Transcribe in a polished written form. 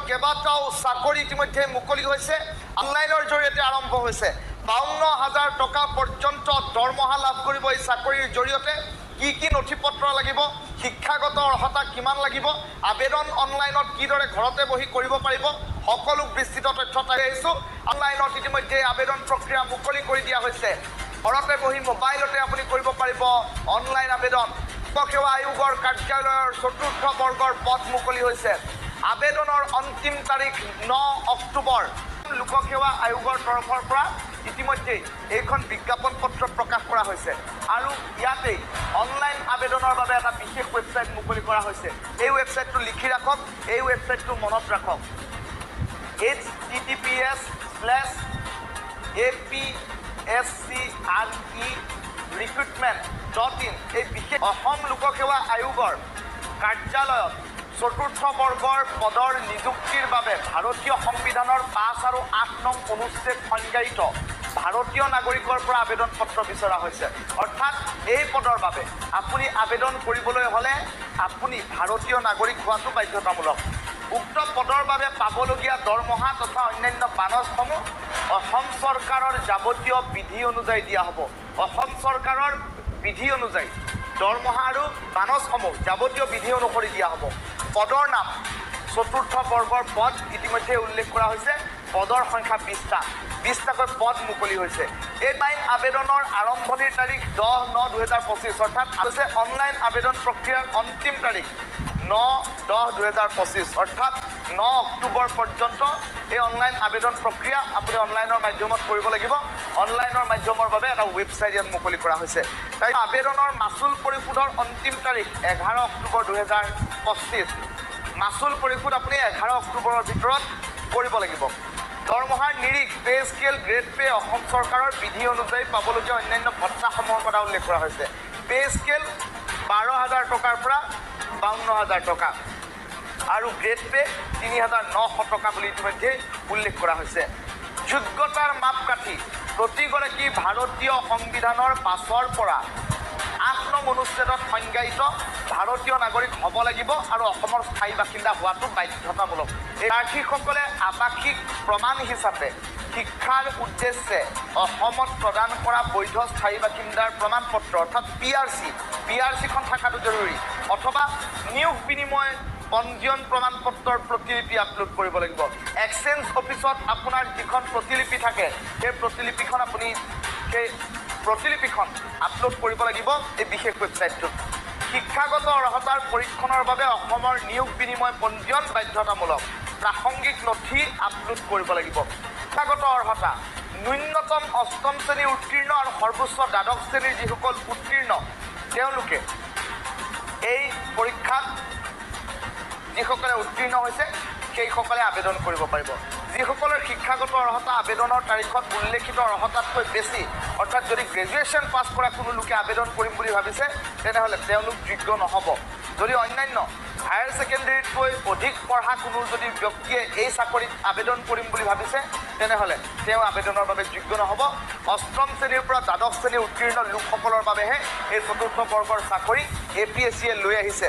কেইবাটাও চাকৰি ইতিমধ্যে মুকলি হৈছে অনলাইনৰ জৰিয়তে আৰম্ভ হৈছে 52,000 টকা পৰ্যন্ত দৰমহা লাভ কৰিব এই চাকৰিৰ জৰিয়তে কি নথিপত্ৰ লাগিব শিক্ষাগত অৰ্হতা কিমান লাগিব আবেদন অনলাইনত কিদৰে ঘৰতে বহি কৰিব পাৰিব সকলো বিস্তৃত তথ্য তাই আহিছো অনলাইনত ইতিমধ্যে আবেদন প্ৰক্ৰিয়া মুকলি কৰি দিয়া হৈছে ঘৰতে বহি মোবাইলতে আপুনি কৰিব পাৰিব অনলাইন আবেদন লোকসেৱা আয়োগৰ কাৰ্যালয়ৰ চতুৰ্থ বৰ্গৰ পদ মুকলি হৈছে আবেদনৰ অন্তিম তাৰিখ 9 অক্টোবৰ লোকসেৱা আয়োগৰ তৰফৰ পৰা ইতিমধ্যে এইখন বিজ্ঞাপন পত্ৰ প্ৰকাশ কৰা হৈছে আৰু ইয়াতে অনলাইন আবেদনৰ বাবে এটা বিশেষ ৱেবছাইট মুকলি কৰা হৈছে এই ৱেবছাইটটো লিখি ৰাখক এই ৱেবছাইটটো মনত ৰাখক https://apscrecruitment.in এই বিশেষ অসম লোকসেৱা আয়োগৰ কাৰ্যালয়ত চতুৰ্থ বৰ্গৰ পদৰ নিযুক্তিৰ বাবে ভাৰতীয় সংবিধানৰ 5 আৰু 8 নং অনুচ্ছেদ সংজ্ঞায়িত ভাৰতীয় নাগৰিকৰ পৰা আবেদন পত্ৰ বিচৰা হৈছে অৰ্থাৎ এই পদৰ বাবে আপুনি আবেদন কৰিবলৈ হলে আপুনি ভাৰতীয় নাগৰিক হোৱাটো বাধ্যতামূলক উক্ত পদৰ বাবে পাবলগীয়া দৰমহা তথা অন্যান্য বানজসমূহ অসম চৰকাৰৰ যাৱতীয় বিধি অনুযায়ী দিয়া হ'ব অসম চৰকাৰৰ বিধি অনুযায়ী দৰমহা আৰু বানজসমূহ যাৱতীয় বিধি অনুসৰি দিয়া হ'ব পদৰ নাম চতুৰ্থ বৰ্গৰ পদ ইতিমধ্যে উল্লেখ কৰা হৈছে পদৰ সংখ্যা 20টাকৈ পদ মুকলি হৈছে এই আবেদনৰ আৰম্ভণিৰ তাৰিখ 10/9/2025 অৰ্থাৎ আছে অনলাইন আবেদন প্ৰক্ৰিয়াৰ অন্তিম তাৰিখ 9/10/2025 অৰ্থাৎ 9 অক্টোবৰ পৰ্যন্ত এই অনলাইন আবেদন প্ৰক্ৰিয়া আপুনি অনলাইনৰ মাধ্যমত কৰিব লাগিব অনলাইনৰ মাধ্যমৰ বাবে এটা ৱেবছাইট ইয়াত মুকলি কৰা হৈছে তাই আবেদনৰ মাচুল পৰিশোধৰ অন্তিম তাৰিখ 11 অক্টোবৰ 2025 মাচুল পৰিশোধ আপুনি 11 অক্টোবৰৰ ভিতৰত কৰিব লাগিব দৰমহাৰ নিৰিখ pay scale grade pay Assam চৰকাৰৰ বিধি অনুযায়ী পাবলগীয়া অন্যান্য ভত্তাসমূহৰ কথা উল্লেখ কৰা হৈছে পে স্কেল 12,000 টকাৰ পৰা 52,000 টকা আৰু গ্ৰেড পে 3,900 টকা বুলি ইতিমধ্যে উল্লেখ কৰা হৈছে যোগ্যতাৰ মাপকাঠি প্ৰতিগৰাকী ভাৰতীয় সংবিধানৰ 5ৰ পৰা 8 নং অনুচ্ছেদত সংজ্ঞায়িত ভাৰতীয় নাগৰিক হ'ব লাগিব আৰু অসমৰ স্থায়ী বাসিন্দা হোৱাটো বাধ্যতামূলক এই প্ৰাৰ্থীসকলে আৱাসিক প্ৰমাণ হিচাপে শিক্ষাৰ উদ্দেশ্যে অসমত প্ৰদান কৰা বৈধ স্থায়ী বাসিন্দাৰ প্ৰমাণ পত্ৰ অৰ্থাৎ পিআৰচিখন থকাটো জৰুৰী অথবা নিয়োগ বিনিময় পঞ্জীয়ন প্ৰমাণ পত্ৰৰ প্ৰতিলিপি আপলোড কৰিব লাগিব এক্সচেঞ্জ অফিচত আপোনাৰ যিখন প্ৰতিলিপি থাকে সেই প্ৰতিলিপিখন আপুনি সেই প্ৰতিলিপিখন আপলোড কৰিব লাগিব এই বিশেষ ৱেবছাইটটোত শিক্ষাগত অৰ্হতাৰ পৰীক্ষণৰ বাবে অসমৰ নিয়োগ বিনিময় পঞ্জীয়ন বাধ্যতামূলক প্ৰাসংগিক নথি আপলোড কৰিব লাগিব শিক্ষাগত অৰ্হতা ন্যূনতম 8ম শ্ৰেণী উত্তীৰ্ণ আৰু সৰ্বোচ্চ দ্বাদশ শ্ৰেণীৰ যিসকল উত্তীৰ্ণ তেওঁলোকে এই পৰীক্ষাত যিসকলে উত্তীৰ্ণ হৈছে সেইসকলে আবেদন কৰিব পাৰিব যিসকলৰ শিক্ষাগত অৰ্হতা আবেদনৰ তাৰিখত উল্লেখিত অৰ্হতাতকৈ বেছি অৰ্থাৎ যদি গ্ৰেজুৱেশ্যন পাছ কৰা কোনো লোকে আবেদন কৰিম বুলি ভাবিছে তেনেহ'লে তেওঁলোক যোগ্য নহ'ব যদি অন্যান্য হায়াৰ ছেকেণ্ডেৰীতকৈ অধিক পঢ়া কোনো যদি ব্যক্তিয়ে এই চাকৰিত আবেদন কৰিম বুলি ভাবিছে তেনেহ'লে তেওঁ আবেদনৰ বাবে যোগ্য নহ'ব 8ম শ্ৰেণীৰ পৰা দ্বাদশ শ্ৰেণী উত্তীৰ্ণ লোকসকলৰ বাবেহে এই চতুৰ্থ বৰ্গৰ চাকৰি APSCয়ে লৈ আহিছে